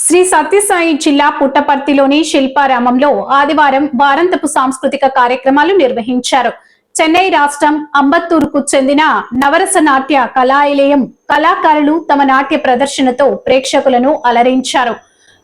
శ్రీ సత్యసాయి జిల్లా పుట్టపర్తిలోని శిల్పారామంలో ఆదివారం వారాంతపు సాంస్కృతిక కార్యక్రమాలు నిర్వహించారు. చెన్నై రాష్ట్రం అంబత్తూరుకు చెందిన నవరస నాట్య కళానిలయం కళాకారులు తమ నాట్య ప్రదర్శనతో ప్రేక్షకులను అలరించారు.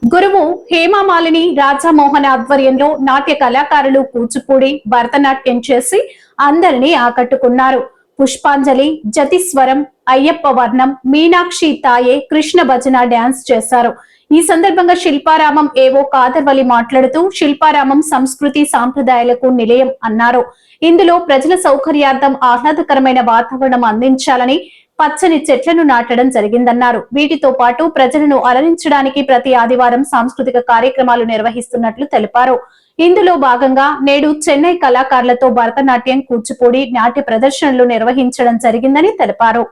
గురువు హేమమాలిని రాజమోహన్ ఆధ్వర్యంలో నాట్య కళాకారులు కూచిపూడి, భరతనాట్యం చేసి అందరినీ ఆకట్టుకున్నారు. పుష్పాంజలి, జతిస్వరం, అయ్యప్ప వర్ణం, మీనాక్షి తాయే, కృష్ణ భజన డాన్స్ చేశారు. ఈ సందర్భంగా శిల్పారామం ఏవో కాదర్వలి మాట్లాడుతూ శిల్పారామం సంస్కృతి సాంప్రదాయాలకు నిలయం అన్నారు. ఇందులో ప్రజల సౌకర్యార్థం ఆహ్లాదకరమైన వాతావరణం అందించాలని పచ్చని చెట్లను నాటడం జరిగిందన్నారు. వీటితో పాటు ప్రజలను అలరించడానికి ప్రతి ఆదివారం సాంస్కృతిక కార్యక్రమాలు నిర్వహిస్తున్నట్లు తెలిపారు. ఇందులో భాగంగా నేడు చెన్నై కళాకారులతో భరతనాట్యం, కూచిపూడి నాట్య ప్రదర్శనలు నిర్వహించడం జరిగిందని తెలిపారు.